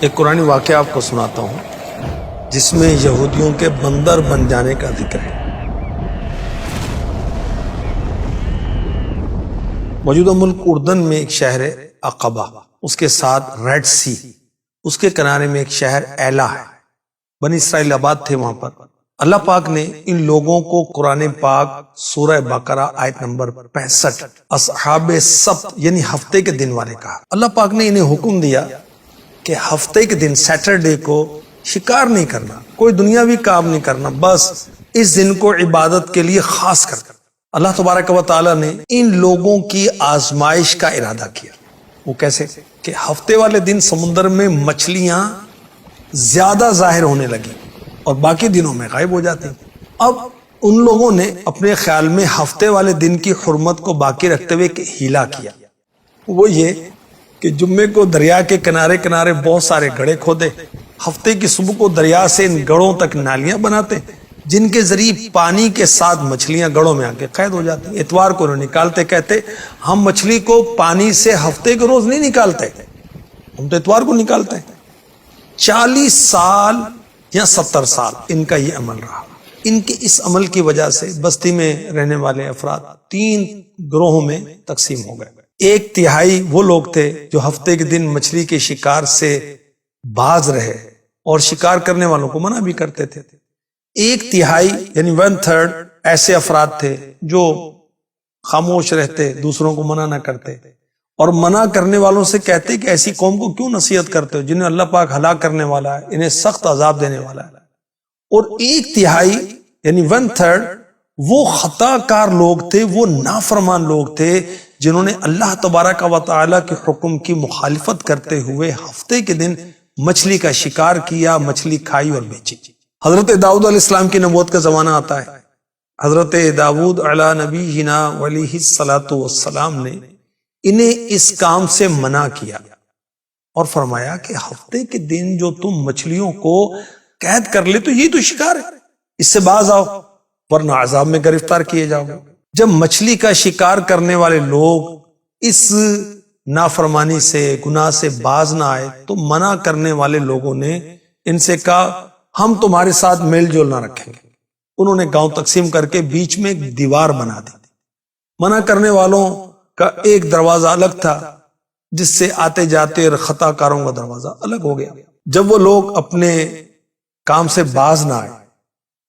ایک قرآنی واقعہ آپ کو سناتا ہوں جس میں یہودیوں کے بندر بن جانے کا ذکر ہے۔ موجودہ ملک اردن میں ایک شہر ہے عقبہ، اس کے ساتھ ریڈ سی، اس کے کنارے میں ایک شہر ایلا ہے۔ بنی اسرائیل آباد تھے وہاں پر۔ اللہ پاک نے ان لوگوں کو قرآن پاک سورہ بقرہ آیت نمبر 65 اصحاب سبت یعنی ہفتے کے دن والے کہا۔ اللہ پاک نے انہیں حکم دیا کہ ہفتے کے دن سیٹرڈے کو شکار نہیں کرنا، کوئی دنیاوی کام نہیں کرنا، بس اس دن کو عبادت کے لیے خاص کر اللہ تبارک و تعالی نے ان لوگوں کی آزمائش کا ارادہ کیا۔ وہ کیسے کہ ہفتے والے دن سمندر میں مچھلیاں زیادہ ظاہر ہونے لگی اور باقی دنوں میں غائب ہو جاتی۔ اب ان لوگوں نے اپنے خیال میں ہفتے والے دن کی حرمت کو باقی رکھتے ہوئے ایک ہیلا کیا، وہ یہ کہ جمعے کو دریا کے کنارے کنارے بہت سارے گڑھے کھودے، ہفتے کی صبح کو دریا سے ان گڑھوں تک نالیاں بناتے جن کے ذریعے پانی کے ساتھ مچھلیاں گڑھوں میں آ کے قید ہو جاتی۔ اتوار کو انہوں نکالتے، کہتے ہم مچھلی کو پانی سے ہفتے کے روز نہیں نکالتے، ہم تو اتوار کو نکالتے ہیں۔ 40 سال یا 70 سال ان کا یہ عمل رہا۔ ان کے اس عمل کی وجہ سے بستی میں رہنے والے افراد 3 گروہوں میں تقسیم ہو گئے۔ 1/3 وہ لوگ تھے جو ہفتے کے دن مچھلی کے شکار سے باز رہے اور شکار کرنے والوں کو منع بھی کرتے تھے۔ 1/3 یعنی 1/3 ایسے افراد تھے جو خاموش رہتے، دوسروں کو منع نہ کرتے اور منع کرنے والوں سے کہتے کہ ایسی قوم کو کیوں نصیحت کرتے ہو جنہیں اللہ پاک ہلاک کرنے والا ہے، انہیں سخت عذاب دینے والا ہے۔ اور 1/3 یعنی 1/3 وہ خطا کار لوگ تھے، وہ نافرمان لوگ تھے جنہوں نے اللہ تبارک و تعالی کے حکم کی مخالفت کرتے ہوئے ہفتے کے دن مچھلی کا شکار کیا، مچھلی کھائی اور بیچی۔ حضرت داؤد علیہ السلام کی نبوت کا زمانہ آتا ہے۔ حضرت داؤد علی نبینا علیہ الصلوۃ والسلام نے انہیں اس کام سے منع کیا اور فرمایا کہ ہفتے کے دن جو تم مچھلیوں کو قید کر لے تو یہ تو شکار ہے، اس سے باز آؤ ورنہ عذاب میں گرفتار کیے جاؤ گے۔ جب مچھلی کا شکار کرنے والے لوگ اس نافرمانی سے، گناہ سے باز نہ آئے تو منع کرنے والے لوگوں نے ان سے کہا ہم تمہارے ساتھ میل جول نہ رکھیں گے۔ انہوں نے گاؤں تقسیم کر کے بیچ میں ایک دیوار بنا دی۔ منع کرنے والوں کا ایک دروازہ الگ تھا جس سے آتے جاتے اور خطا کاروں کا دروازہ الگ ہو گیا۔ جب وہ لوگ اپنے کام سے باز نہ آئے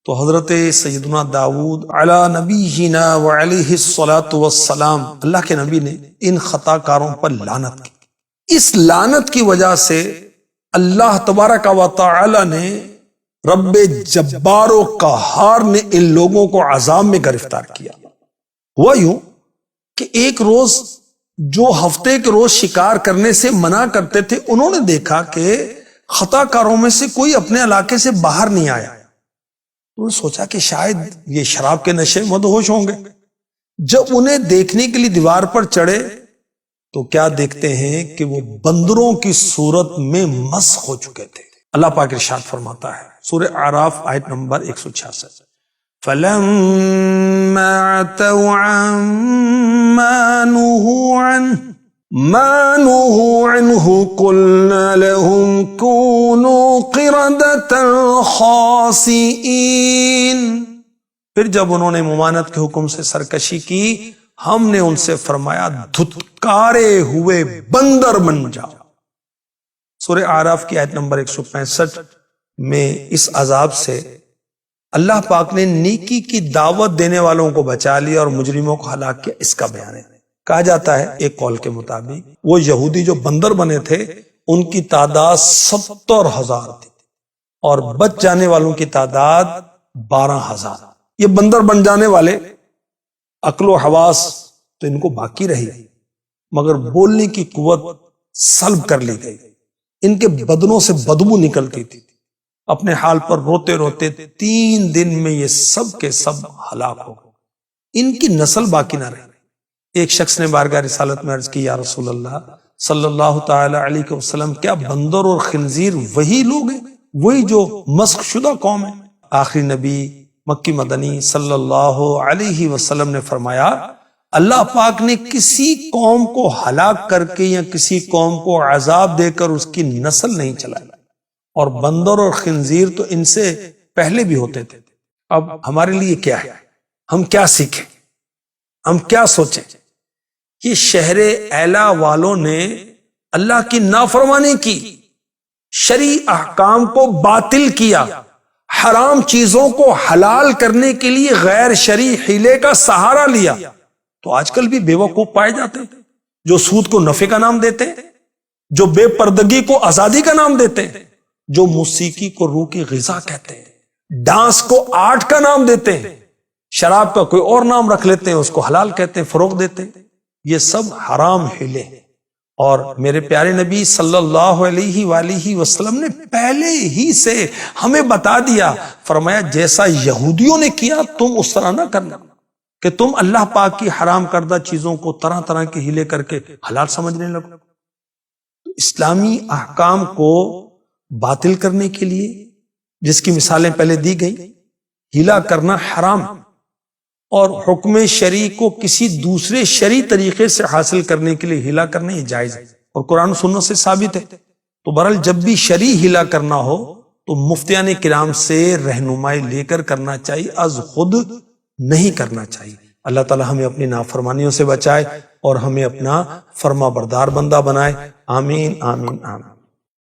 تو حضرت سیدنا داؤد علی نبینا وعلیہ الصلوۃ والسلام اللہ کے نبی نے ان خطا کاروں پر لعنت کی۔ اس لعنت کی وجہ سے اللہ تبارک و تعالی نے رب جبار و قہار نے ان لوگوں کو عذاب میں گرفتار کیا۔ ہوا یوں کہ ایک روز جو ہفتے کے روز شکار کرنے سے منع کرتے تھے انہوں نے دیکھا کہ خطا کاروں میں سے کوئی اپنے علاقے سے باہر نہیں آیا۔ انہوں نے سوچا کہ شاید یہ شراب کے نشے میں مدہوش ہوں گے۔ جب انہیں دیکھنے کے لیے دیوار پر چڑھے تو کیا دیکھتے ہیں کہ وہ بندروں کی صورت میں مسخ ہو چکے تھے۔ اللہ پاک ارشاد فرماتا ہے سورہ اعراف آیت نمبر 166 فَلَمَّا عَتَوْا عَمَّا نُهُوا عَنْهُ قُلْنَا لَهُمْ كُونُوا قِرَدَةً خَاسِئِينَ۔ پھر جب انہوں نے ممانعت کے حکم سے سرکشی کی ہم نے ان سے فرمایا دھتکارے ہوئے بندر بن جاؤ۔ سورہ اعراف کی آیت نمبر 165 میں اس عذاب سے اللہ پاک نے نیکی کی دعوت دینے والوں کو بچا لیا اور مجرموں کو ہلاک کیا، اس کا بیان ہے۔ کہا جاتا ہے ایک قول کے مطابق وہ یہودی جو بندر بنے تھے ان کی تعداد 70,000 تھی اور بچ جانے والوں کی تعداد 12,000۔ یہ بندر بن جانے والے عقل و حواس تو ان کو باقی رہی مگر بولنے کی قوت سلب کر لی گئی۔ ان کے بدنوں سے بدبو نکلتی تھی، اپنے حال پر روتے روتے 3 دن میں یہ سب کے سب ہلاک ہو گئے، ان کی نسل باقی نہ رہی۔ ایک شخص نے بارگاہ رسالت میں عرض کی یا رسول اللہ صلی اللہ تعالی علیہ وسلم کیا بندر اور خنزیر وہی لوگ ہیں، وہی جو مسخ شدہ قوم ہے؟ آخری نبی مکی مدنی صلی اللہ علیہ وسلم نے فرمایا اللہ پاک نے کسی قوم کو ہلاک کر کے یا کسی قوم کو عذاب دے کر اس کی نسل نہیں چلائی، اور بندر اور خنزیر تو ان سے پہلے بھی ہوتے تھے۔ اب ہمارے لیے کیا ہے؟ ہم کیا سیکھیں؟ ہم کیا سوچیں؟ کہ شہر ایلا والوں نے اللہ کی نافرمانی کی، شرعی احکام کو باطل کیا، حرام چیزوں کو حلال کرنے کے لیے غیر شرعی حیلے کا سہارا لیا۔ تو آج کل بھی بیوقوف پائے جاتے ہیں جو سود کو نفع کا نام دیتے ہیں، جو بے پردگی کو آزادی کا نام دیتے ہیں، جو موسیقی کو روح کی غذا کہتے ہیں، ڈانس کو آرٹ کا نام دیتے ہیں، شراب کا کوئی اور نام رکھ لیتے ہیں، اس کو حلال کہتے ہیں، فروغ دیتے ہیں۔ یہ سب حرام حیلے ہیں، اور میرے پیارے نبی صلی اللہ علیہ وآلہ وسلم نے پہلے ہی سے ہمیں بتا دیا، فرمایا جیسا یہودیوں نے کیا تم اس طرح نہ کرنا، کہ تم اللہ پاک کی حرام کردہ چیزوں کو طرح طرح کے ہیلے کر کے حلال سمجھنے لگو۔ اسلامی احکام کو باطل کرنے کے لیے، جس کی مثالیں پہلے دی گئی، ہیلا کرنا حرام، اور حکم شرعی کو کسی دوسرے شرعی طریقے سے حاصل کرنے کے لیے ہیلا کرنا یہ جائز ہے اور قرآن و سنت سے ثابت ہے۔ تو بہرحال جب بھی شرعی ہیلا کرنا ہو تو مفتیان کرام سے رہنمائی لے کر کرنا چاہیے، از خود نہیں کرنا چاہیے۔ اللہ تعالی ہمیں اپنی نافرمانیوں سے بچائے اور ہمیں اپنا فرما بردار بندہ بنائے۔ آمین آمین آمین۔